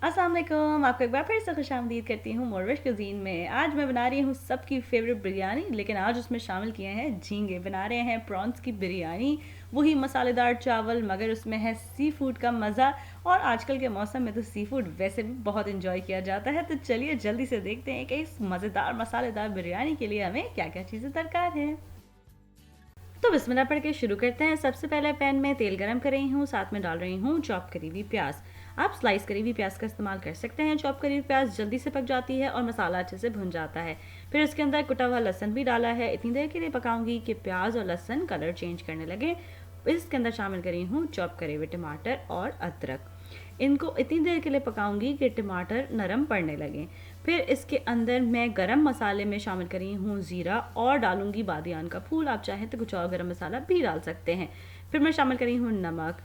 अस्सलाम वालेकुम। आपको एक बार फिर से खुशामदीद करती हूँ मोरविश कुज़ीन में। आज मैं बना रही हूँ सबकी फेवरेट बिरयानी, लेकिन आज उसमें शामिल किए हैं झींगे। बना रहे हैं प्रॉन्स की बिरयानी, वही मसालेदार चावल, मगर उसमें है सी फूड का मज़ा। और आजकल के मौसम में तो सी फूड वैसे भी बहुत इंजॉय किया जाता है। तो चलिए जल्दी से देखते हैं कि इस मज़ेदार मसालेदार बिरयानी के लिए हमें क्या क्या चीज़ें दरकार हैं। तो बिस्मिल्लाह पढ़ के शुरू करते हैं। सबसे पहले पैन में तेल गरम कर रही हूँ, साथ में डाल रही हूँ चॉप करी हुई प्याज। आप स्लाइस करी हुई प्याज का इस्तेमाल कर सकते हैं। चॉप करी हुई प्याज जल्दी से पक जाती है और मसाला अच्छे से भुन जाता है। फिर इसके अंदर कुटा हुआ लहसन भी डाला है। इतनी देर के लिए पकाऊंगी कि प्याज और लहसन कलर चेंज करने लगे। इसके अंदर शामिल करी हूँ चॉप करे हुए टमाटर और अदरक। इनको इतनी देर के लिए पकाऊंगी कि टमाटर नरम पड़ने लगें। फिर इसके अंदर मैं गरम मसाले में शामिल करी हूँ ज़ीरा और डालूंगी बादियान का फूल। आप चाहें तो कुछ और गरम मसाला भी डाल सकते हैं। फिर मैं शामिल करी हूँ नमक,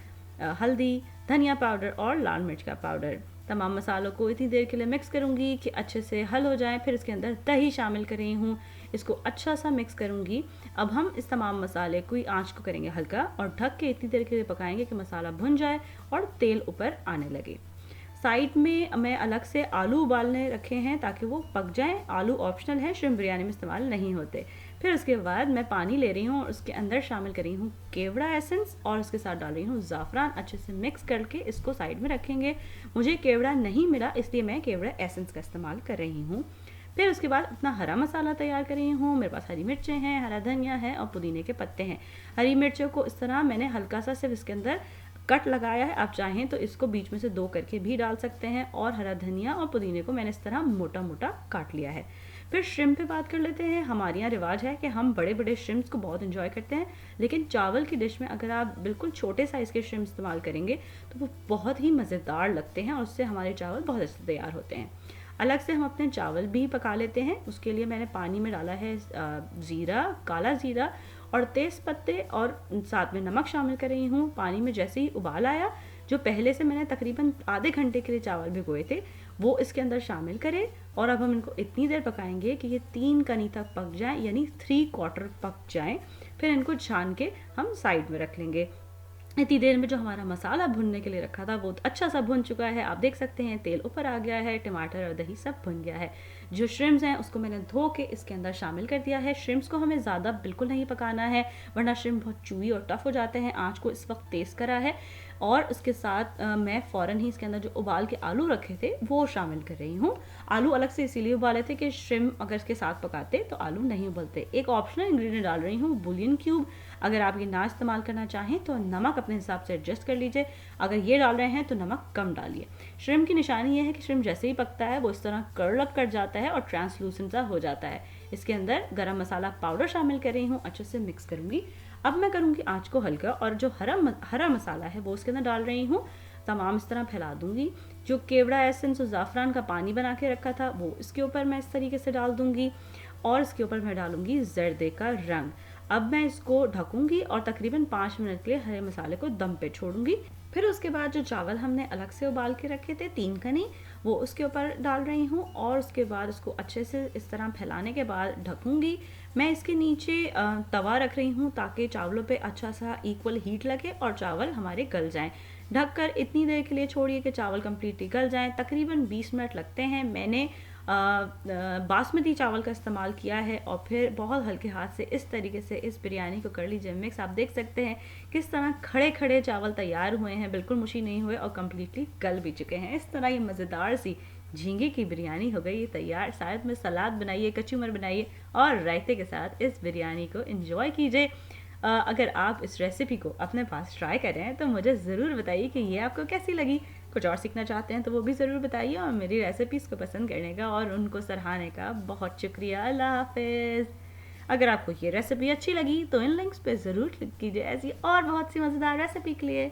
हल्दी, धनिया पाउडर और लाल मिर्च का पाउडर। तमाम मसालों को इतनी देर के लिए मिक्स करूंगी कि अच्छे से हल हो जाए। फिर इसके अंदर दही शामिल कर रही हूँ, इसको अच्छा सा मिक्स करूंगी। अब हम इस तमाम मसाले को आंच को करेंगे हल्का और ढक के इतनी देर के लिए पकाएंगे कि मसाला भुन जाए और तेल ऊपर आने लगे। साइड में मैं अलग से आलू उबालने रखे हैं ताकि वो पक जाएं। आलू ऑप्शनल है, श्रिम्प बिरयानी में इस्तेमाल नहीं होते। फिर उसके बाद मैं पानी ले रही हूँ और उसके अंदर शामिल कर रही हूँ केवड़ा एसेंस और उसके साथ डाल रही हूँ ज़ाफ़रान। अच्छे से मिक्स करके इसको साइड में रखेंगे। मुझे केवड़ा नहीं मिला, इसलिए मैं केवड़ा एसेंस का इस्तेमाल कर रही हूँ। फिर उसके बाद अपना हरा मसाला तैयार कर रही हूँ। मेरे पास हरी मिर्चें हैं, हरा धनिया है और पुदीने के पत्ते हैं। हरी मिर्चों को इस तरह मैंने हल्का सा सिर्फ इसके अंदर कट लगाया है। आप चाहें तो इसको बीच में से दो करके भी डाल सकते हैं। और हरा धनिया और पुदीने को मैंने इस तरह मोटा मोटा काट लिया है। फिर श्रिम्प पे बात कर लेते हैं। हमारे यहाँ रिवाज है कि हम बड़े बड़े श्रिम्प्स को बहुत इंजॉय करते हैं, लेकिन चावल की डिश में अगर आप बिल्कुल छोटे साइज़ के श्रिम्प इस्तेमाल करेंगे तो वो बहुत ही मज़ेदार लगते हैं और उससे हमारे चावल बहुत अच्छे तैयार होते हैं। अलग से हम अपने चावल भी पका लेते हैं। उसके लिए मैंने पानी में डाला है ज़ीरा, काला ज़ीरा और तेज़ पत्ते और साथ में नमक शामिल कर रही हूँ। पानी में जैसे ही उबाल आया, जो पहले से मैंने तकरीबन आधे घंटे के लिए चावल भिगोए थे, वो इसके अंदर शामिल करें। और अब हम इनको इतनी देर पकाएंगे कि ये 3 कनी तक पक जाएं, यानी 3/4 पक जाएं। फिर इनको छान के हम साइड में रख लेंगे। इतनी देर में जो हमारा मसाला भुनने के लिए रखा था वो अच्छा सा भुन चुका है। आप देख सकते हैं तेल ऊपर आ गया है, टमाटर और दही सब भुन गया है। जो श्रिम्प्स हैं उसको मैंने धो के इसके अंदर शामिल कर दिया है। श्रिम्प्स को हमें ज़्यादा बिल्कुल नहीं पकाना है, वरना श्रिम्प बहुत चूई और टफ हो जाते हैं। आँच को इस वक्त तेज़ करा है। और उसके साथ मैं फ़ौरन ही इसके अंदर जो उबाल के आलू रखे थे वो शामिल कर रही हूँ। आलू अलग से इसीलिए उबाले थे कि श्रिम्प अगर इसके साथ पकाते तो आलू नहीं उबलते। एक ऑप्शनल इंग्रेडिएंट डाल रही हूँ बुलियन क्यूब। अगर आप ये ना इस्तेमाल करना चाहें तो नमक अपने हिसाब से एडजस्ट कर लीजिए। अगर ये डाल रहे हैं तो नमक कम डालिए। श्रिम्प की निशानी ये है कि श्रिम्प जैसे ही पकता है वो इस तरह कर्ल कर जाता है और ट्रांसलूसेंट सा हो जाता है। इसके अंदर गरम मसाला पाउडर शामिल कर रही हूँ, अच्छे से मिक्स करूँगी। अब मैं करूँगी आँच को हल्का और जो हरा मसाला है वो उसके अंदर डाल रही हूँ। तमाम इस तरह फैला दूँगी। जो केवड़ा एसेंस और ज़ाफ़रान का पानी बना के रखा था वो इसके ऊपर मैं इस तरीके से डाल दूँगी और इसके ऊपर मैं डालूँगी जर्दे का रंग। अब मैं इसको ढकूँगी और तकरीबन 5 मिनट के लिए हरे मसाले को दम पे छोड़ूँगी। फिर उसके बाद जो चावल हमने अलग से उबाल के रखे थे 3 कनी, वो उसके ऊपर डाल रही हूँ और उसके बाद उसको अच्छे से इस तरह फैलाने के बाद ढकूँगी। मैं इसके नीचे तवा रख रही हूँ ताकि चावलों पे अच्छा सा इक्वल हीट लगे और चावल हमारे गल जाएं। ढककर इतनी देर के लिए छोड़िए कि चावल कम्प्लीटली गल जाएं। तकरीबन 20 मिनट लगते हैं। मैंने बासमती चावल का इस्तेमाल किया है और फिर बहुत हल्के हाथ से इस तरीके से इस बिरयानी को कर लीजिए मिक्स। आप देख सकते हैं किस तरह खड़े खड़े चावल तैयार हुए हैं, बिल्कुल मुशी नहीं हुए और कम्प्लीटली गल भी चुके हैं। इस तरह ये मज़ेदार सी झींगे की बिरयानी हो गई ये तैयार। साथ में सलाद बनाइए, कचूमर बनाइए और रायते के साथ इस बिरयानी को एंजॉय कीजिए। अगर आप इस रेसिपी को अपने पास ट्राई करें तो मुझे ज़रूर बताइए कि ये आपको कैसी लगी। कुछ और सीखना चाहते हैं तो वो भी ज़रूर बताइए। और मेरी रेसिपीज़ को पसंद करने का और उनको सराहने का बहुत शुक्रिया। अल्लाह हाफ़िज़। अगर आपको ये रेसिपी अच्छी लगी तो इन लिंक्स पे ज़रूर क्लिक कीजिए ऐसी और बहुत सी मज़ेदार रेसिपी के लिए।